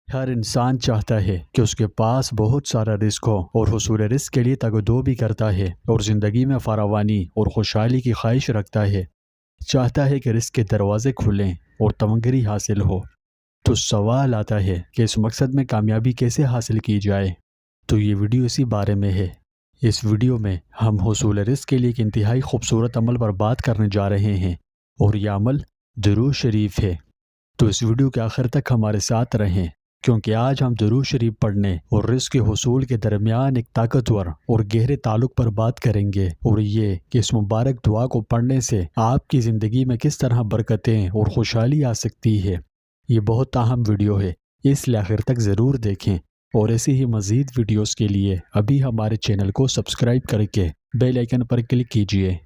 ہر انسان چاہتا ہے کہ اس کے پاس بہت سارا رزق ہو اور حصول رزق کے لیے تگ و دو بھی کرتا ہے اور زندگی میں فراوانی اور خوشحالی کی خواہش رکھتا ہے۔ چاہتا ہے کہ رزق کے دروازے کھلیں اور تمغری حاصل ہو۔ تو سوال آتا ہے کہ اس مقصد میں کامیابی کیسے حاصل کی جائے؟ تو یہ ویڈیو اسی بارے میں ہے۔ اس ویڈیو میں ہم حصول رزق کے لیے ایک انتہائی خوبصورت عمل پر بات کرنے جا رہے ہیں اور یہ عمل درود شریف ہے۔ تو اس ویڈیو کے آخر تک ہمارے ساتھ رہیں، کیونکہ آج ہم درود شریف پڑھنے اور رزق کے حصول کے درمیان ایک طاقتور اور گہرے تعلق پر بات کریں گے، اور یہ کہ اس مبارک دعا کو پڑھنے سے آپ کی زندگی میں کس طرح برکتیں اور خوشحالی آ سکتی ہے۔ یہ بہت اہم ویڈیو ہے، اس لیے آخر تک ضرور دیکھیں، اور ایسی ہی مزید ویڈیوز کے لیے ابھی ہمارے چینل کو سبسکرائب کر کے بیل آئیکن پر کلک کیجئے۔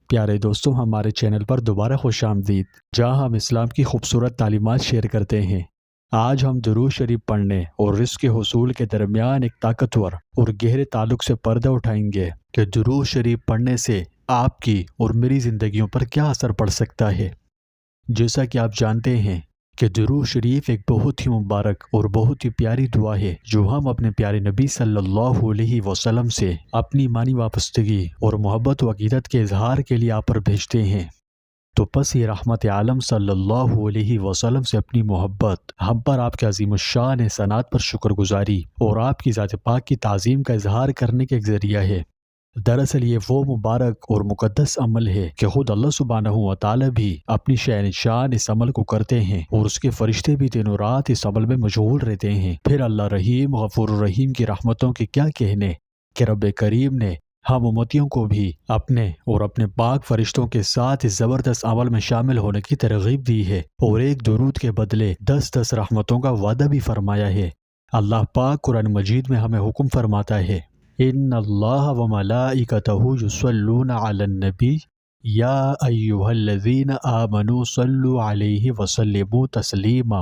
پیارے دوستوں، ہمارے چینل پر دوبارہ خوش آمدید، جہاں ہم اسلام کی خوبصورت تعلیمات شیئر کرتے ہیں۔ آج ہم درود شریف پڑھنے اور رزق کے حصول کے درمیان ایک طاقتور اور گہرے تعلق سے پردہ اٹھائیں گے کہ درود شریف پڑھنے سے آپ کی اور میری زندگیوں پر کیا اثر پڑ سکتا ہے۔ جیسا کہ آپ جانتے ہیں کہ درود شریف ایک بہت ہی مبارک اور بہت ہی پیاری دعا ہے جو ہم اپنے پیارے نبی صلی اللہ علیہ وسلم سے اپنی ایمانی وابستگی اور محبت و عقیدت کے اظہار کے لیے آپ پر بھیجتے ہیں۔ تو پس یہ رحمت عالم صلی اللہ علیہ وسلم سے اپنی محبت، ہم پر آپ کے عظیم الشان احسانات پر شکر گزاری اور آپ کی ذات پاک کی تعظیم کا اظہار کرنے کا ایک ذریعہ ہے۔ دراصل یہ وہ مبارک اور مقدس عمل ہے کہ خود اللہ سبحانہ و تعالی بھی اپنی شان شان اس عمل کو کرتے ہیں، اور اس کے فرشتے بھی دن و رات اس عمل میں مشغول رہتے ہیں۔ پھر اللہ رحیم غفور الرحیم کی رحمتوں کے کیا کہنے کہ رب کریم نے ہم امتیوں کو بھی اپنے اور اپنے پاک فرشتوں کے ساتھ اس زبردست عمل میں شامل ہونے کی ترغیب دی ہے، اور ایک درود کے بدلے 10 رحمتوں کا وعدہ بھی فرمایا ہے۔ اللہ پاک قرآن مجید میں ہمیں حکم فرماتا ہے، ان اللہ و ملائکتہ یصلون علی النبی یا ایھا الذین آمنوا صلوا علیہ وسلموا تسلیما۔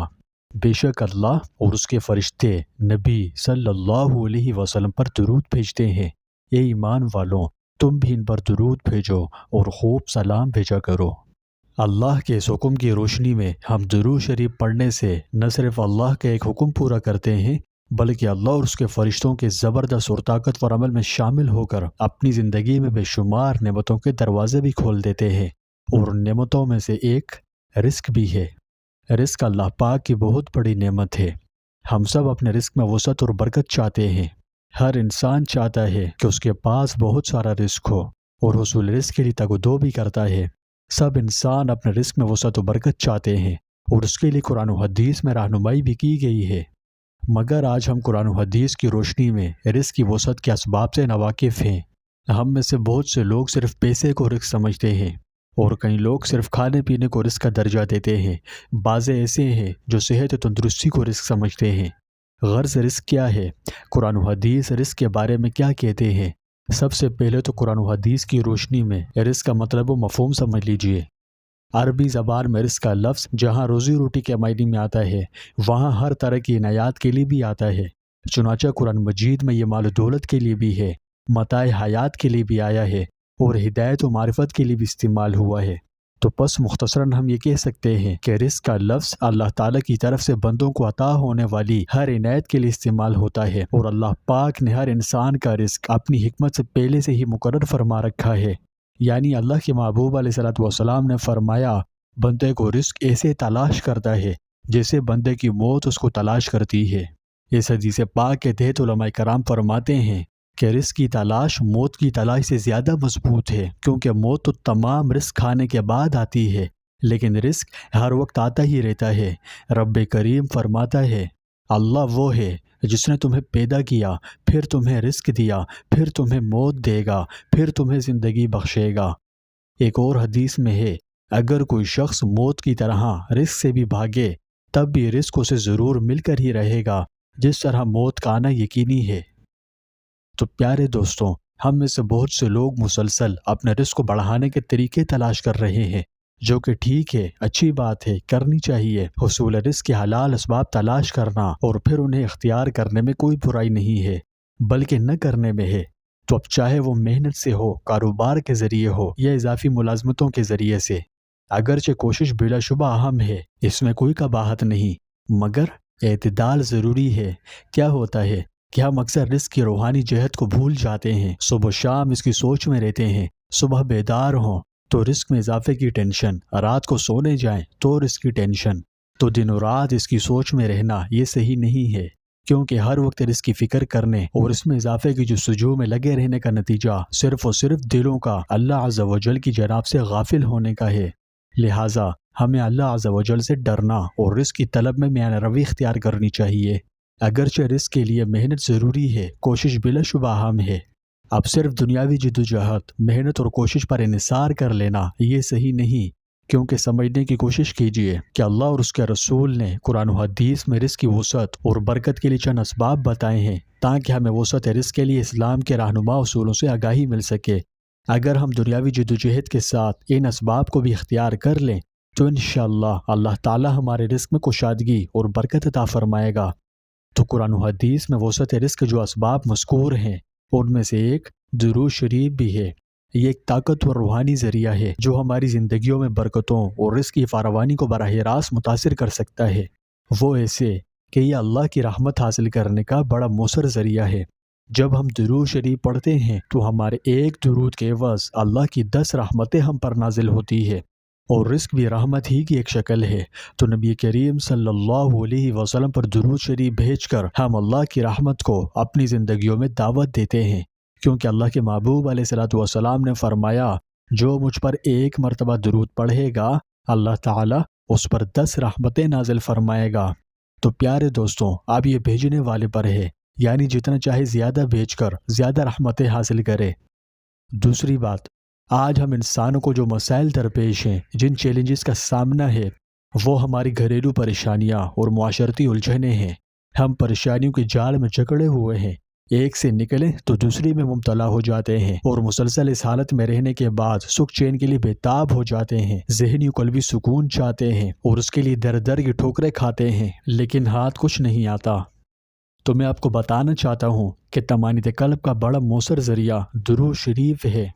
بے شک اللہ اور اس کے فرشتے نبی صلی اللہ علیہ وسلم پر درود بھیجتے ہیں۔ اے ایمان والوں، تم بھی ان پر درود بھیجو اور خوب سلام بھیجا کرو۔ اللہ کے اس حکم کی روشنی میں ہم درود شریف پڑھنے سے نہ صرف اللہ کا ایک حکم پورا کرتے ہیں، بلکہ اللہ اور اس کے فرشتوں کے زبردست اور طاقتور عمل میں شامل ہو کر اپنی زندگی میں بے شمار نعمتوں کے دروازے بھی کھول دیتے ہیں، اور ان نعمتوں میں سے ایک رزق بھی ہے۔ رزق اللہ پاک کی بہت بڑی نعمت ہے۔ ہم سب اپنے رزق میں وسعت اور برکت چاہتے ہیں۔ ہر انسان چاہتا ہے کہ اس کے پاس بہت سارا رزق ہو اور حصول رزق کے لیے تگ و دو بھی کرتا ہے۔ سب انسان اپنے رزق میں وسعت و برکت چاہتے ہیں، اور اس کے لیے قرآن و حدیث میں رہنمائی بھی کی گئی ہے۔ مگر آج ہم قرآن و حدیث کی روشنی میں رزق کی وسعت کے اسباب سے ناواقف ہیں۔ ہم میں سے بہت سے لوگ صرف پیسے کو رزق سمجھتے ہیں، اور کئی لوگ صرف کھانے پینے کو رزق کا درجہ دیتے ہیں۔ بعض ایسے ہیں جو صحت و تندرستی کو رزق سمجھتے ہیں۔ غرض رزق کیا ہے؟ قرآن و حدیث رزق کے بارے میں کیا کہتے ہیں؟ سب سے پہلے تو قرآن و حدیث کی روشنی میں رزق کا مطلب و مفہوم سمجھ لیجئے۔ عربی زبان میں رزق کا لفظ جہاں روزی روٹی کے معنی میں آتا ہے، وہاں ہر طرح کی عنایات کے لیے بھی آتا ہے۔ چنانچہ قرآن مجید میں یہ مال و دولت کے لیے بھی ہے، متاع حیات کے لیے بھی آیا ہے، اور ہدایت و معرفت کے لیے بھی استعمال ہوا ہے۔ تو پس مختصراً ہم یہ کہہ سکتے ہیں کہ رزق کا لفظ اللہ تعالیٰ کی طرف سے بندوں کو عطا ہونے والی ہر عنایت کے لیے استعمال ہوتا ہے، اور اللہ پاک نے ہر انسان کا رزق اپنی حکمت سے پہلے سے ہی مقرر فرما رکھا ہے۔ یعنی اللہ کے محبوب علیہ الصلوۃ والسلام نے فرمایا، بندے کو رزق ایسے تلاش کرتا ہے جیسے بندے کی موت اس کو تلاش کرتی ہے۔ اس حدیث پاک کے تحت علماء کرام فرماتے ہیں کہ رزق کی تلاش موت کی تلاش سے زیادہ مضبوط ہے، کیونکہ موت تو تمام رزق کھانے کے بعد آتی ہے، لیکن رزق ہر وقت آتا ہی رہتا ہے۔ رب کریم فرماتا ہے، اللہ وہ ہے جس نے تمہیں پیدا کیا، پھر تمہیں رزق دیا، پھر تمہیں موت دے گا، پھر تمہیں زندگی بخشے گا۔ ایک اور حدیث میں ہے، اگر کوئی شخص موت کی طرح رزق سے بھی بھاگے تب بھی رزق اسے ضرور مل کر ہی رہے گا، جس طرح موت کا آنا یقینی ہے۔ تو پیارے دوستوں، ہم میں سے بہت سے لوگ مسلسل اپنے رزق کو بڑھانے کے طریقے تلاش کر رہے ہیں، جو کہ ٹھیک ہے، اچھی بات ہے، کرنی چاہیے۔ حصول رزق کے حلال اسباب تلاش کرنا اور پھر انہیں اختیار کرنے میں کوئی برائی نہیں ہے، بلکہ نہ کرنے میں ہے۔ تو اب چاہے وہ محنت سے ہو، کاروبار کے ذریعے ہو یا اضافی ملازمتوں کے ذریعے سے، اگرچہ کوشش بلا شبہ اہم ہے، اس میں کوئی قباحت نہیں، مگر اعتدال ضروری ہے۔ کیا ہوتا ہے کہ ہم اکثر رزق کی روحانی جہت کو بھول جاتے ہیں، صبح و شام اس کی سوچ میں رہتے ہیں۔ صبح بیدار ہوں تو رزق میں اضافے کی ٹینشن، رات کو سونے جائیں تو رزق کی ٹینشن، تو دن و رات اس کی سوچ میں رہنا یہ صحیح نہیں ہے، کیونکہ ہر وقت رزق کی فکر کرنے اور اس میں اضافے کی جستجو میں لگے رہنے کا نتیجہ صرف اور صرف دلوں کا اللہ عز و جل کی جناب سے غافل ہونے کا ہے۔ لہٰذا ہمیں اللہ عز و جل سے ڈرنا اور رزق کی طلب میں میانہ روی اختیار کرنی چاہیے۔ اگرچہ رزق کے لیے محنت ضروری ہے، کوشش بلا شبہ اہم ہے۔ اب صرف دنیاوی جدوجہد، محنت اور کوشش پر انحصار کر لینا یہ صحیح نہیں، کیونکہ سمجھنے کی کوشش کیجیے کہ اللہ اور اس کے رسول نے قرآن و حدیث میں رزق کی وسعت اور برکت کے لیے چند اسباب بتائے ہیں تاکہ ہمیں وسعت رزق کے لیے اسلام کے رہنما اصولوں سے آگاہی مل سکے۔ اگر ہم دنیاوی جدوجہد کے ساتھ ان اسباب کو بھی اختیار کر لیں تو انشاءاللہ اللہ تعالی ہمارے رزق میں کشادگی اور برکت عطا فرمائے گا۔ تو قرآن و حدیث میں وسعت رزق کے جو اسباب مذکور ہیں ان میں سے ایک درود شریف بھی ہے۔ یہ ایک طاقتور روحانی ذریعہ ہے جو ہماری زندگیوں میں برکتوں اور رزق کی فراوانی کو براہ راست متاثر کر سکتا ہے، وہ ایسے کہ یہ اللہ کی رحمت حاصل کرنے کا بڑا مؤثر ذریعہ ہے۔ جب ہم درود شریف پڑھتے ہیں تو ہمارے ایک درود کے عوض اللہ کی 10 رحمتیں ہم پر نازل ہوتی ہے، اور رزق بھی رحمت ہی کی ایک شکل ہے۔ تو نبی کریم صلی اللہ علیہ وسلم پر درود شریف بھیج کر ہم اللہ کی رحمت کو اپنی زندگیوں میں دعوت دیتے ہیں، کیونکہ اللہ کے محبوب علیہ الصلوۃ والسلام نے فرمایا جو مجھ پر ایک مرتبہ درود پڑھے گا اللہ تعالیٰ اس پر 10 رحمتیں نازل فرمائے گا۔ تو پیارے دوستوں، اب یہ بھیجنے والے پر ہے، یعنی جتنا چاہے زیادہ بھیج کر زیادہ رحمتیں حاصل کرے۔ دوسری بات، آج ہم انسانوں کو جو مسائل درپیش ہیں، جن چیلنجز کا سامنا ہے، وہ ہماری گھریلو پریشانیاں اور معاشرتی الجھنیں ہیں۔ ہم پریشانیوں کے جال میں جکڑے ہوئے ہیں، ایک سے نکلیں تو دوسری میں مبتلا ہو جاتے ہیں، اور مسلسل اس حالت میں رہنے کے بعد سکھ چین کے لیے بےتاب ہو جاتے ہیں، ذہنی و قلبی سکون چاہتے ہیں اور اس کے لیے در در کی ٹھوکریں کھاتے ہیں، لیکن ہاتھ کچھ نہیں آتا۔ تو میں آپ کو بتانا چاہتا ہوں کہ طمانینت قلب کا بڑا مؤثر ذریعہ درود شریف ہے۔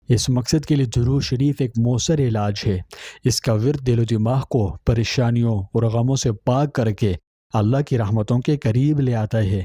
اس مقصد کے لیے درود شریف ایک مؤثر علاج ہے۔ اس کا ورد دل و دماغ کو پریشانیوں اور غموں سے پاک کر کے اللہ کی رحمتوں کے قریب لے آتا ہے۔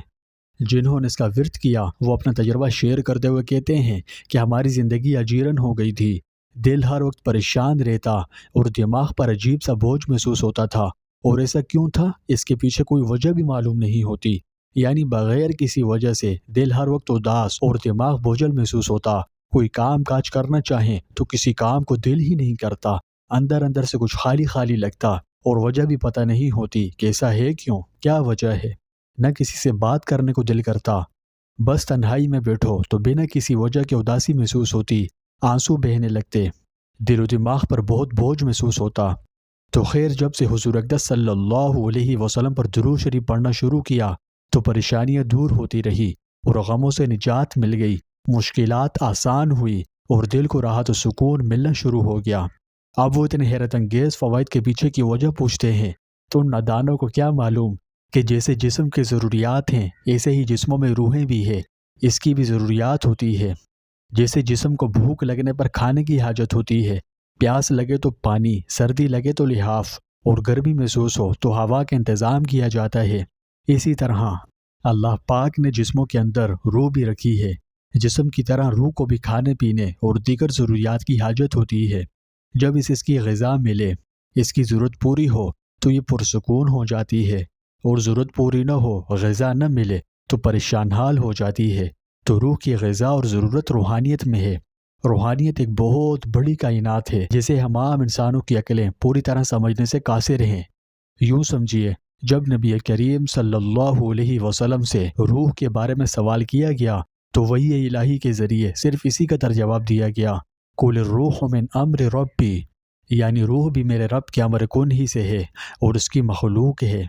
جنہوں نے اس کا ورد کیا وہ اپنا تجربہ شیئر کرتے ہوئے کہتے ہیں کہ ہماری زندگی اجیرن ہو گئی تھی، دل ہر وقت پریشان رہتا اور دماغ پر عجیب سا بوجھ محسوس ہوتا تھا، اور ایسا کیوں تھا اس کے پیچھے کوئی وجہ بھی معلوم نہیں ہوتی، یعنی بغیر کسی وجہ سے دل ہر وقت اداس اور دماغ بوجھل محسوس ہوتا۔ کوئی کام کاج کرنا چاہیں تو کسی کام کو دل ہی نہیں کرتا، اندر اندر سے کچھ خالی خالی لگتا، اور وجہ بھی پتہ نہیں ہوتی کہ ایسا ہے کیوں، کیا وجہ ہے۔ نہ کسی سے بات کرنے کو دل کرتا، بس تنہائی میں بیٹھو تو بنا کسی وجہ کے اداسی محسوس ہوتی، آنسو بہنے لگتے، دل و دماغ پر بہت بوجھ محسوس ہوتا۔ تو خیر، جب سے حضور اقدس صلی اللہ علیہ وسلم پر درود شریف پڑھنا شروع کیا تو پریشانیاں دور ہوتی رہی اور غموں سے نجات مل گئی، مشکلات آسان ہوئی اور دل کو راحت و سکون ملنا شروع ہو گیا۔ اب وہ اتنے حیرت انگیز فوائد کے پیچھے کی وجہ پوچھتے ہیں تو ان نادانوں کو کیا معلوم کہ جیسے جسم کی ضروریات ہیں ایسے ہی جسموں میں روحیں بھی ہے، اس کی بھی ضروریات ہوتی ہے۔ جیسے جسم کو بھوک لگنے پر کھانے کی حاجت ہوتی ہے، پیاس لگے تو پانی، سردی لگے تو لحاف، اور گرمی محسوس ہو تو ہوا کا انتظام کیا جاتا ہے، اسی طرح اللہ پاک نے جسموں کے اندر روح بھی رکھی ہے۔ جسم کی طرح روح کو بھی کھانے پینے اور دیگر ضروریات کی حاجت ہوتی ہے۔ جب اس کی غذا ملے، اس کی ضرورت پوری ہو تو یہ پرسکون ہو جاتی ہے، اور ضرورت پوری نہ ہو، غذا نہ ملے تو پریشان حال ہو جاتی ہے۔ تو روح کی غذا اور ضرورت روحانیت میں ہے۔ روحانیت ایک بہت بڑی کائنات ہے جسے ہم عام انسانوں کی عقلیں پوری طرح سمجھنے سے قاصر ہیں۔ یوں سمجھیے، جب نبی کریم صلی اللہ علیہ وسلم سے روح کے بارے میں سوال کیا گیا تو وحی الہی کے ذریعے صرف اسی کا جواب دیا گیا، قُلِ الرُّوحُ مِنْ أَمْرِ رَبِّي، یعنی روح بھی میرے رب کے امر کن ہی سے ہے اور اس کی مخلوق ہے۔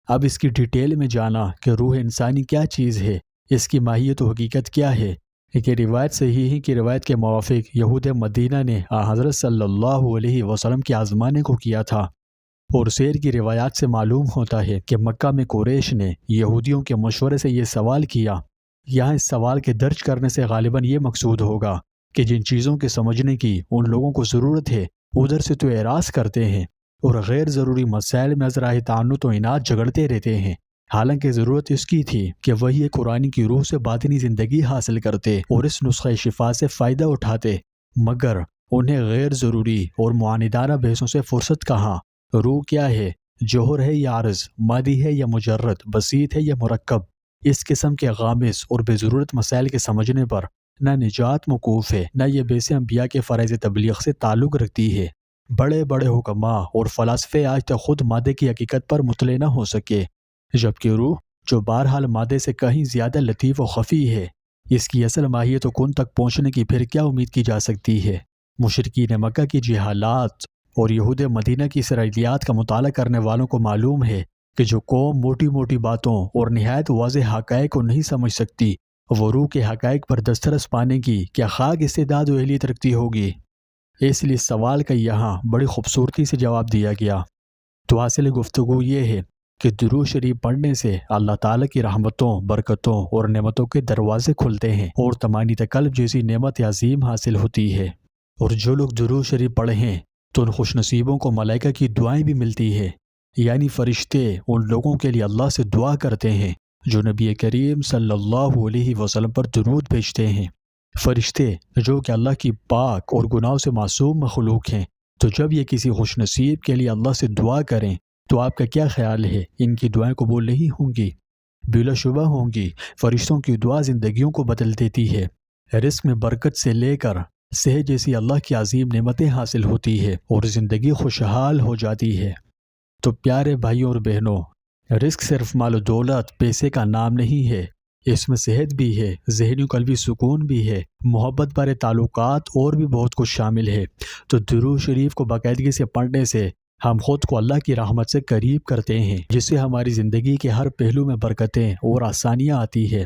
اب اس کی ڈیٹیل میں جانا کہ روح انسانی کیا چیز ہے، اس کی ماہیت و حقیقت کیا ہے۔ ایک روایت صحیح کی روایت کے موافق یہود مدینہ نے حضرت صلی اللہ علیہ وسلم کے آزمانے کو کیا تھا، اور سیر کی روایات سے معلوم ہوتا ہے کہ مکہ میں قریش نے یہودیوں کے مشورے سے یہ سوال کیا۔ یہاں اس سوال کے درج کرنے سے غالباً یہ مقصود ہوگا کہ جن چیزوں کے سمجھنے کی ان لوگوں کو ضرورت ہے ادھر سے تو اعراض کرتے ہیں، اور غیر ضروری مسائل میں ازراہ تعنت و عناد جگڑتے رہتے ہیں۔ حالانکہ ضرورت اس کی تھی کہ وہی قرآن کی روح سے باطنی زندگی حاصل کرتے اور اس نسخہ شفا سے فائدہ اٹھاتے، مگر انہیں غیر ضروری اور معاندانہ بحثوں سے فرصت کہاں۔ روح کیا ہے؟ جوہر ہے یا عرض، مادی ہے یا مجرد، بسیط ہے یا مرکب؟ اس قسم کے غامض اور بے ضرورت مسائل کے سمجھنے پر نہ نجات موقوف ہے، نہ یہ بیس انبیاء کے فرائض تبلیغ سے تعلق رکھتی ہے۔ بڑے بڑے حکماء اور فلاسفے آج تک خود مادے کی حقیقت پر مطلع نہ ہو سکے، جبکہ روح جو بہرحال مادے سے کہیں زیادہ لطیف و خفی ہے، اس کی اصل ماہیت و کن تک پہنچنے کی پھر کیا امید کی جا سکتی ہے؟ مشرکین مکہ کی جہالات اور یہود مدینہ کی اسرائیلیات کا مطالعہ کرنے والوں کو معلوم ہے کہ جو قوم موٹی موٹی باتوں اور نہایت واضح حقائق کو نہیں سمجھ سکتی، وہ روح کے حقائق پر دسترس پانے کی کیا خاک استعداد و اہلیت رکھتی ہوگی؟ اس لیے سوال کا یہاں بڑی خوبصورتی سے جواب دیا گیا۔ تو حاصل گفتگو یہ ہے کہ درود شریف پڑھنے سے اللہ تعالیٰ کی رحمتوں، برکتوں اور نعمتوں کے دروازے کھلتے ہیں اور طمانینۃ قلب جیسی نعمت عظیم حاصل ہوتی ہے۔ اور جو لوگ درود شریف پڑھے ہیں تو ان خوش نصیبوں کو ملائکہ کی دعائیں بھی ملتی ہے، یعنی فرشتے ان لوگوں کے لیے اللہ سے دعا کرتے ہیں جو نبی کریم صلی اللہ علیہ وسلم پر درود بھیجتے ہیں۔ فرشتے جو کہ اللہ کی پاک اور گناہوں سے معصوم مخلوق ہیں، تو جب یہ کسی خوش نصیب کے لیے اللہ سے دعا کریں تو آپ کا کیا خیال ہے؟ ان کی دعائیں قبول نہیں ہوں گی؟ بلا شبہ ہوں گی۔ فرشتوں کی دعا زندگیوں کو بدل دیتی ہے، رزق میں برکت سے لے کر صحت جیسی اللہ کی عظیم نعمتیں حاصل ہوتی ہے اور زندگی خوشحال ہو جاتی ہے۔ تو پیارے بھائیوں اور بہنوں، رزق صرف مال و دولت، پیسے کا نام نہیں ہے، اس میں صحت بھی ہے، ذہنی و قلبی سکون بھی ہے، محبت بھرے تعلقات اور بھی بہت کچھ شامل ہے۔ تو درود شریف کو باقاعدگی سے پڑھنے سے ہم خود کو اللہ کی رحمت سے قریب کرتے ہیں، جس سے ہماری زندگی کے ہر پہلو میں برکتیں اور آسانیاں آتی ہے۔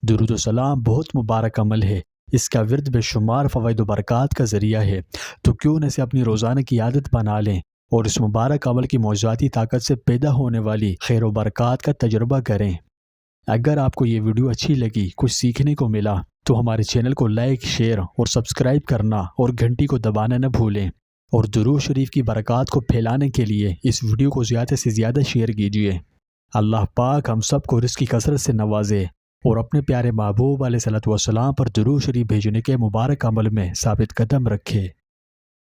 درود و سلام بہت مبارک عمل ہے، اس کا ورد بے شمار فوائد و برکات کا ذریعہ ہے، تو کیوں نہ اسے اپنی روزانہ کی عادت بنا لیں اور اس مبارک عمل کی معجزاتی طاقت سے پیدا ہونے والی خیر و برکات کا تجربہ کریں۔ اگر آپ کو یہ ویڈیو اچھی لگی، کچھ سیکھنے کو ملا، تو ہمارے چینل کو لائک، شیئر اور سبسکرائب کرنا اور گھنٹی کو دبانا نہ بھولیں، اور درود شریف کی برکات کو پھیلانے کے لیے اس ویڈیو کو زیادہ سے زیادہ شیئر کیجیے۔ اللہ پاک ہم سب کو رزق کی کثرت سے نوازے اور اپنے پیارے محبوب علیہ الصلوۃ والسلام پر درود شریف بھیجنے کے مبارک عمل میں ثابت قدم رکھے۔